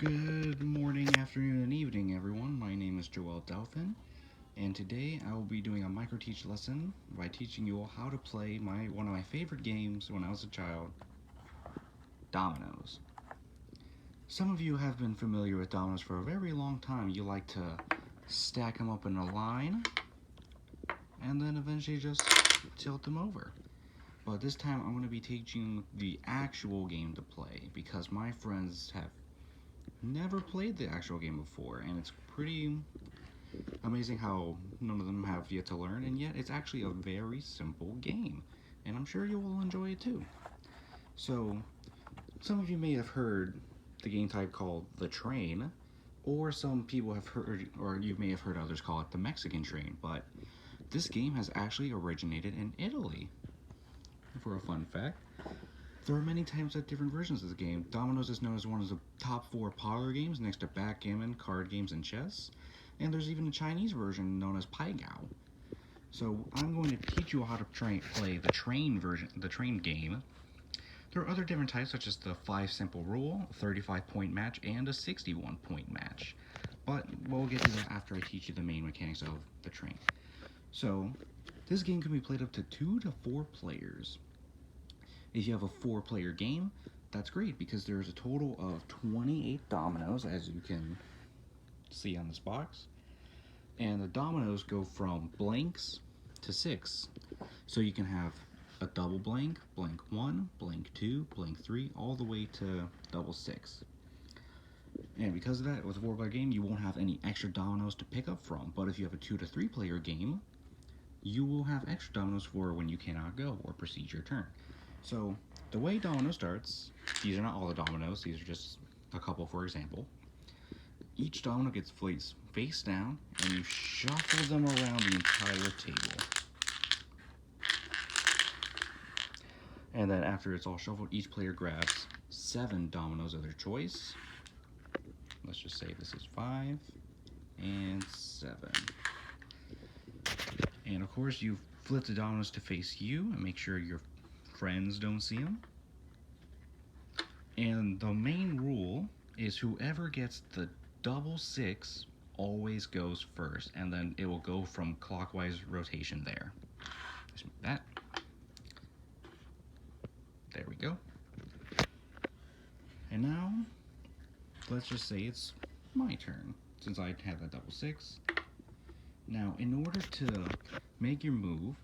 Good morning, afternoon, and evening, everyone. My name is Delfin, and today I will be doing a micro teach lesson by teaching you all how to play one of my favorite games when I was a child, dominoes. Some of you have been familiar with dominoes for a very long time. You like to stack them up in a line and then eventually just tilt them over. But this time I'm going to be teaching the actual game to play because my friends have never played the actual game before, and it's pretty amazing how none of them have yet to learn, and yet it's actually a very simple game, and I'm sure you will enjoy it too. So, some of you may have heard the game type called the train, or some people have heard, or you may have heard others call it the Mexican train, but this game has actually originated in Italy. For a fun fact, there are many types of different versions of the game. Dominoes is known as one of the top 4 popular games next to backgammon, card games, and chess. And there's even a Chinese version known as Pai Gao. So I'm going to teach you how to play the train game. There are other different types such as the 5 simple rule, a 35-point match, and a 61-point match. But we'll get to that after I teach you the main mechanics of the train. So this game can be played up to 2 to 4 players. If you have a 4-player game, that's great because there's a total of 28 dominoes, as you can see on this box. And the dominoes go from blanks to 6. So you can have a double blank, blank 1, blank 2, blank 3, all the way to double 6. And because of that, with a 4-player game, you won't have any extra dominoes to pick up from. But if you have a 2 to 3-player game, you will have extra dominoes for when you cannot go or proceed your turn. So the way domino starts, these are not all the dominoes, these are just a couple for example. Each domino gets placed face down and you shuffle them around the entire table. And then after it's all shuffled, each player grabs 7 dominoes of their choice. Let's just say this is 5 and 7. And of course you flip the dominoes to face you and make sure your friends don't see them. And the main rule is whoever gets the double 6 always goes first, and then it will go from clockwise rotation there. Just move that. There we go. And now, let's just say it's my turn, since I have that double 6. Now, in order to make your move,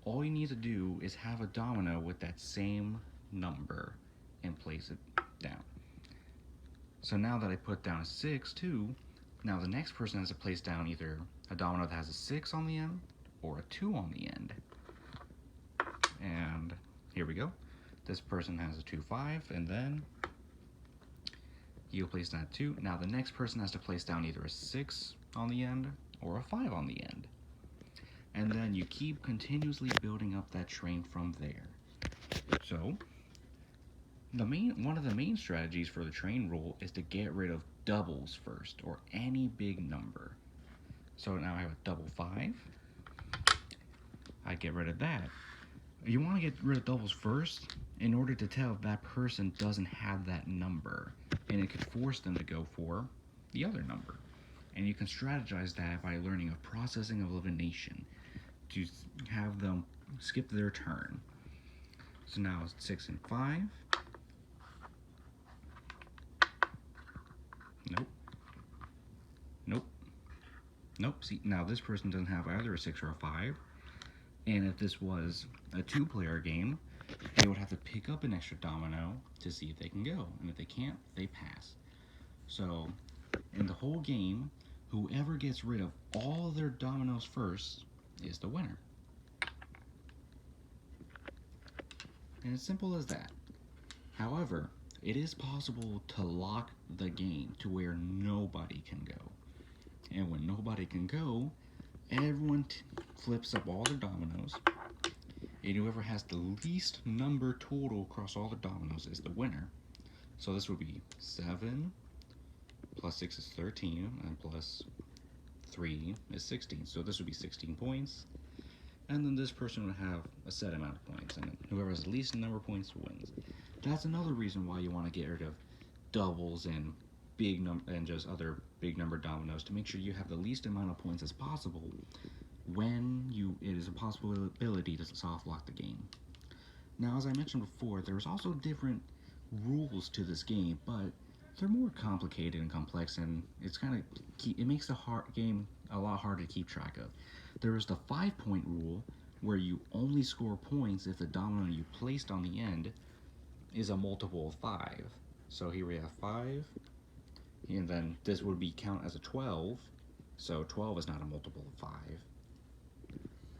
all you need to do is have a domino with that same number and place it down. So now that I put down a 6 too, now the next person has to place down either a domino that has a 6 on the end or a 2 on the end. And here we go. This person has a 2, 5, and then you place down a 2. Now the next person has to place down either a 6 on the end or a 5 on the end. And then you keep continuously building up that train from there. So one of the main strategies for the train rule is to get rid of doubles first, or any big number. So now I have a double 5. I get rid of that. You want to get rid of doubles first in order to tell if that person doesn't have that number, and it could force them to go for the other number. And you can strategize that by learning a processing of elimination to have them skip their turn. So now it's 6 and 5. Nope. Nope. Nope. See, now this person doesn't have either a 6 or a 5. And if this was a 2-player game, they would have to pick up an extra domino to see if they can go. And if they can't, they pass. So, in the whole game, whoever gets rid of all their dominoes first is the winner. And it's simple as that. However, it is possible to lock the game to where nobody can go. And when nobody can go, everyone flips up all their dominoes, and whoever has the least number total across all the dominoes is the winner. So this would be 7 plus 6 is 13, and plus 3 is 16. So this would be 16 points. And then this person would have a set amount of points, and whoever has the least number of points wins. That's another reason why you want to get rid of doubles and and just other big number dominoes to make sure you have the least amount of points as possible when it is a possibility to soft lock the game. Now, as I mentioned before, there's also different rules to this game, but they're more complicated and complex, and it makes the game a lot harder to keep track of. There is the 5-point rule, where you only score points if the domino you placed on the end is a multiple of 5. So here we have 5, and then this would count as a 12, so 12 is not a multiple of 5.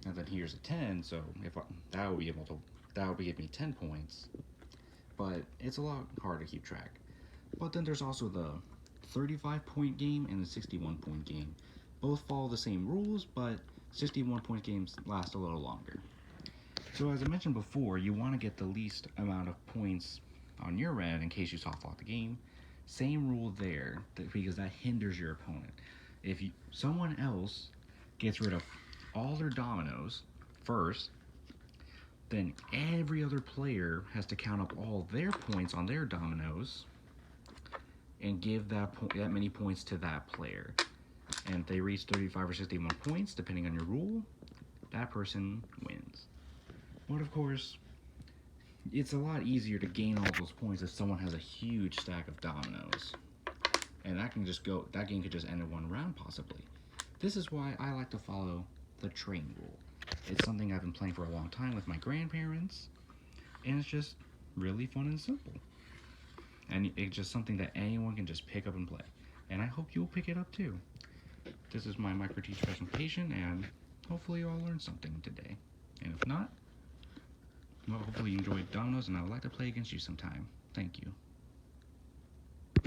And then here's a 10, so that would give me 10 points. But it's a lot harder to keep track. But then there's also the 35-point game and the 61-point game. Both follow the same rules, but 61-point games last a little longer. So as I mentioned before, you want to get the least amount of points on your end in case you soft lock the game. Same rule there, because that hinders your opponent. If someone else gets rid of all their dominoes first, then every other player has to count up all their points on their dominoes and give that many points to that player. And if they reach 35 or 61 points, depending on your rule, that person wins. But of course, it's a lot easier to gain all those points if someone has a huge stack of dominoes. And that game could just end in one round possibly. This is why I like to follow the train rule. It's something I've been playing for a long time with my grandparents, and it's just really fun and simple. And it's just something that anyone can just pick up and play. And I hope you'll pick it up too. This is my micro-teach presentation, and hopefully you all learned something today. And if not, well, hopefully you enjoyed dominoes, and I would like to play against you sometime. Thank you.